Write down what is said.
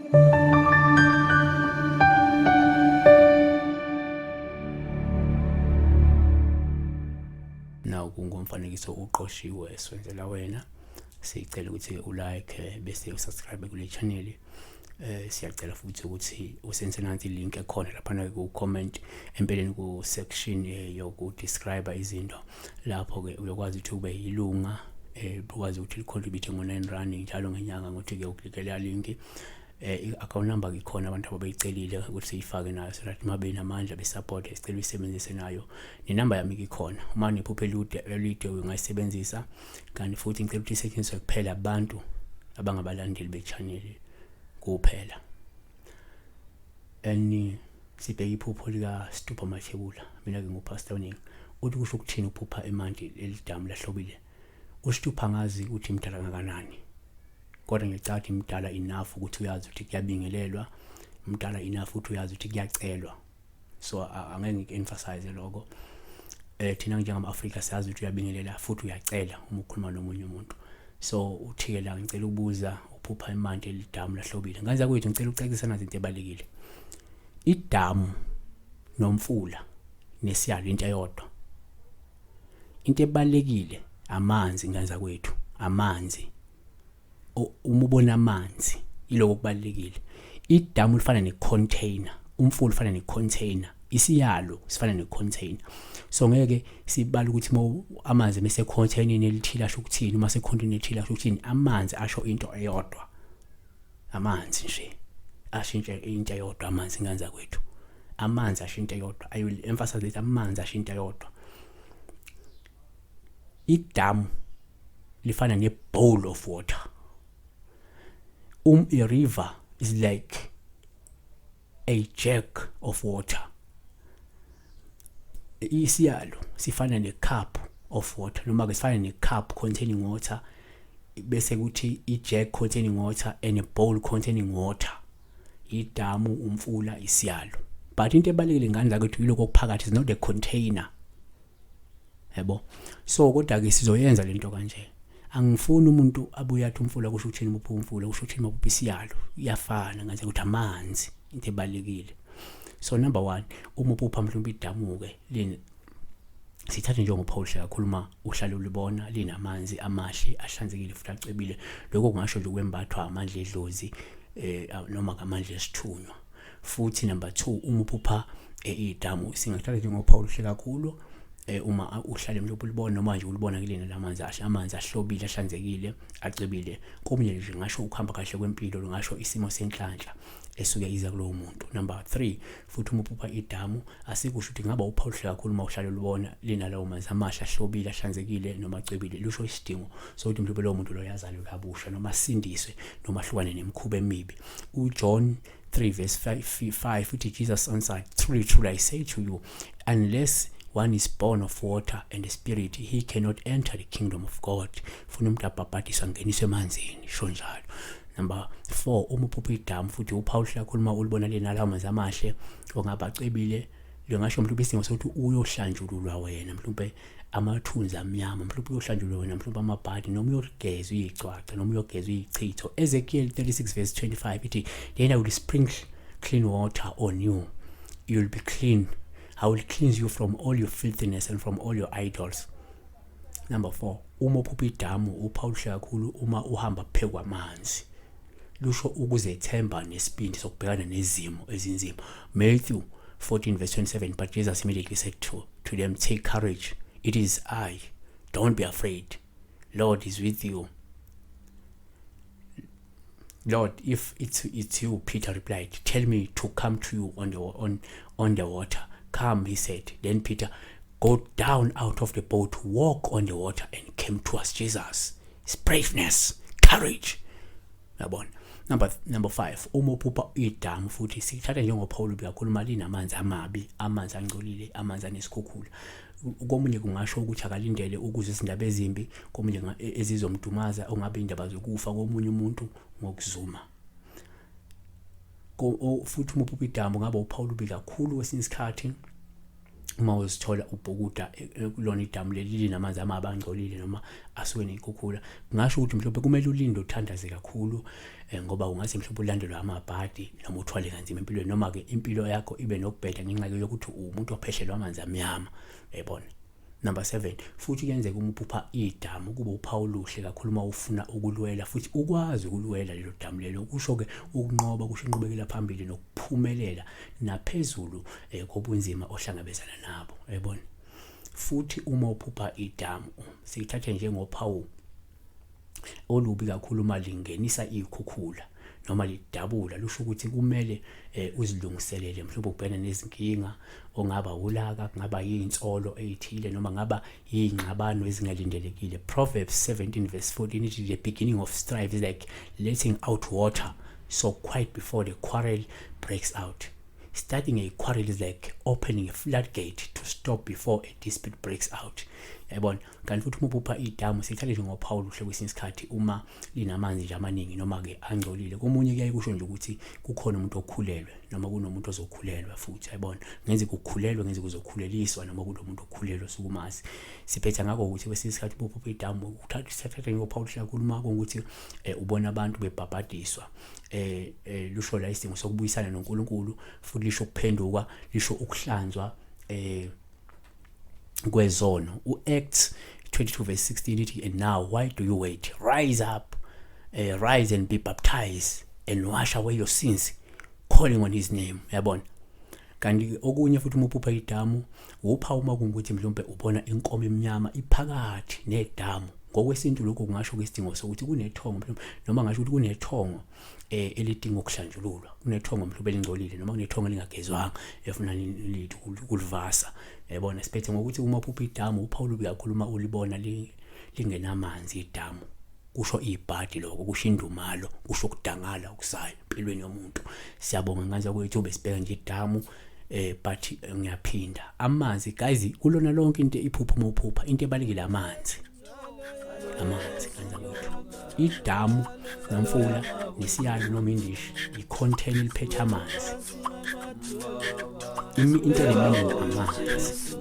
Nawu kungumfanekiso uqoshiwe siwenzela wena. Sicela ukuthi ulike bese usubscribe kule channel. Siyacela futhi ukuthi usenze nansi link ekhona lapha ku comment empeleni ku section yoku describe izinto. Lapho ke uyakwazi ukuthi ube yilunga ukwazi ukuthi contribute ngo-R9 njalo ngenyanga ngokuthi ke uklikela link. I-account number ikhona abantu ababeyicelile ukuthi siyifake nayo so that mabe namandla besupport isicelo uyisebenzise nayo. Nenamba yami ikhona uma nephupho elide ungayisebenzisa kanti futhi ngicela ukuthi isetshenziswe kuphela abantu abangabalandeli be-channel kuphela. Sibheke iphupho lika Stupha Mathebula. Mina ke ngupastor Ning. Uthi kusho ukuthini uphupha emanti elidamu lahlobile. UStupha ngazi ukuthi imdala kangakanani. Kodwa ngicabanga imdala enough ukuthi uyazi ukuthi kuyabingelelwa, imdala enough ukuthi uyazi ukuthi kuyacelwa. So angeke ngi-emphasize lokho. Thina njengama-Afrika siyazi ukuthi uyabingelela futhi uyacela uma ukhuluma nomunye umuntu. So uthike la ngicela ukubuza uphupha emanti elidamu lahlobile. Nganza kwethu ngicela ucacisa nazo izinto ebalekile. Idamu nomfula nesiyalo into eyodwa. Into ebalekile amanzi nganza kwethu, amanzi. Uma ubona amanzi iloko kubalekile. Idamu lifana ne-container, umfula ufana ne-container, isiyalo sifana ne-container. So ngeke sibala ukuthi amanzi mase container elithile asho ukuthini, uma se container elithile asho ukuthini. Amanzi asho into eyodwa. Amanzi nje ashintshe into eyodwa amanzi nganza kwethu. Amanzi asho into eyodwa. I will emphasize that amanzi asho into eyodwa. Idamu lifana ne-bowl of water. A river is like a jug of water. Isiyalo sifana ne-cup of water noma ke sifana ne-cup containing water bese kuthi i-jug containing water and a bowl containing water. Idamu, umfula, isiyalo. But into ebalekile ngandla kwethu yiloko okuphakathi is not a container. Yebo. So kodwa ke sizoyenza lento kanje. Angifuni umuntu abuya athi umfula kusho ukuthini muphi umfula kusho ukuthini muphi isiyalo. Iyafana ngaze ukuthi amanzi into ebalekile. So number 1 uma uphupha mhlawumbe idamu ke lini sithathe nje ngoPaul kakhuluma uhlale ulibona linamanzi amahle ahlanzekile futhi acebile. Lokho kungasho nje kwembathwa amandla edlozi noma amandla esithunywa. Futhi number 2 uma uphupha idamu singathatha nje ngoPaul kakhulu. Uma uhlale mhlawumbe ulibona noma nje ulibona kulena lamanzi asha amanzi ahlobile ahlanzekile acebile komunye nje ngasho ukuhamba kahle kwempilo ngasho isimo senhlanhla esuke iza kulowo muntu. Number 3 futhi uma uphupha idamu asikusho ukuthi ngaba uPaul kakhulu uma uhlale ulibona lena lawo manzi amasha ahlobile ahlanzekile noma acebile lusho isidingo sokuthi mhlawumbe lowo muntu lo yazalwe kabusha noma sindiswe noma hlukane nemikhuba emibi. uJohn 3 verse 5 futhi Jesus answered, truly I say to you, unless one is born of water and the spirit, he cannot enter the kingdom of God. Funa umuntu abhabhatiswa ngeniswe emanzini sho njalo. Number 4 uma uphupha idamu futhi uPaul kakhuluma ulibona lena lawo manzi amahle ongabacebile lengasho mhlawumbe isingo sokuthi uyohlanjululwa wena mhlawumbe amathunzi amnyama mhlawumbe uyohlanjululwa wena mhlawumbe amabhadi noma uyogezwa izicwaca noma uyogezwa izichitho. Ezekiel 36 verse 25 ithi then I will sprinkle clean water on you, you will be clean. I will cleanse you from all your filthiness and from all your idols. Number 4 uma uphupha idamu uPaul kakhulu uma uhamba phezu kwamanzi lusho ukuzethemba nesibindi sokubhekana nezimo ezinzima. Matthew 14 verse 27 but Jesus immediately said to them, take courage, it is I, don't be afraid, Lord is with you. Lord, if it's you, Peter replied, tell me to come to you on the water. Come, he said. Then Peter got down out of the boat, walked on the water, and came towards Jesus. His braveness, courage. Number 5 uma uphupha idamu futhi sithatha njengoPaul uyakhuluma linamanzi amabi, amanzi angcolile, amanzi anesikhukhula. Komunye kungasho ukuthi akalindele ukuze izindaba ezimbi, komunye ezizomdumaza ongabe indaba zokufa komunye umuntu ngokuzuma. Futhi uma uphupha idamu ngaba uPaul kakhulu kwesinye isikhathi uma uzithola ubhukuda kulona idamu leli linamanzi amabangcolile noma asuke nezikhukhula, ngisho ukuthi mhlawumbe kumele ulinde uthandaze kakhulu ngoba ungase mhlawumbe ulandelwe amabhadi noma uthwale kanzima empilweni, noma ke impilo yakho ibe nokubheda ngenxa yokuthi umuntu ophehlelwa amanzi amnyama, yabona. Number 7, futhi kuyenzeka uma uphupha idamu kube uphawu oluhle kakhulu uma ufuna ukulwela futhi ukwazi ukulwela lelo damu lelo, kusho ke ukunqoba, kusho inqubekela phambili nokuphumelela naphezulu kobunzima ohlangabezana nabo, yabona. Futhi uma uphupha idamu sikuthathe njengophawu olubi kakhulu uma lingenisa izikhukhula noma lidabula, lusho ukuthi kumele uzilungiselele mhlawumbe ubhekana nezinkinga ongaba ulaka, kungaba yinsolo ezithile noma ngaba izingxabano ezingalindelekile. Proverbs 17:14 ithi the beginning of strife is like letting out water, so quiet before the quarrel breaks out. Starting a quarrel is like opening a floodgate to stop before a dispute breaks out, yabona. Kanti futhi uma uphupha idamu sikuthathe nje ngophawu oluhle kwesinye isikhathi uma linamanzi nje amaningi noma ke angcolile, komunye kuyaye kusho nje ukuthi kukhona umuntu okhulelwe noma kunomuntu ozokhulelwa futhi, yabona. Ngenze ukukhulelwa, ngenze kuzokhuleliswa noma kunomuntu okhulelwa sukumazi. Siphetha ngakho ukuthi kwesinye isikhathi uma uphupha idamu uthatha ngophawu oluhle kakhulu uma ukuthi ubona abantu bebhabhadiswa, lusho la isidingo sokubuyisana noNkulunkulu, futhi lisho ukuphenduka, lisho ukuhlanzwa kwezono. Acts 22:16 ithi, and now why do you wait? Rise up, rise and be baptized and wash away your sins, calling on his name, yabona. Kanti okunye futhi uma uphupha idamu uphawu uma kungukuthi mhlawumbe ubona inkomo emnyama iphakathi nedamu. Ngokwesintu lokho kungasho kwesidingo sokuthi kunethongo noma ngasho ukuthi kunethongo elidinga ukuhlanjululwa, kunethongo mhlawumbe elingcolile noma kunethongo elingagezwanga efuna lithi kulivasa, yabona. Siphethe ngokuthi uma uphupha idamu uphawu lubi kakhulu uma ulibona lingenamanzi idamu, kusho ibhadi lokho, kusho indumalo, kusho ukudangala okusayo empilweni yomuntu. Siyabonga nganza kwethu besibheka nje idamu but ngiyaphinda amanzi guys, kulona lonke into iphupha uma uphupha into ebalekile amanzi kanza kwethu. Idamu nomfula nesiyalo noma indishi i-contain eliphethe amanzi, into enemini amanzi.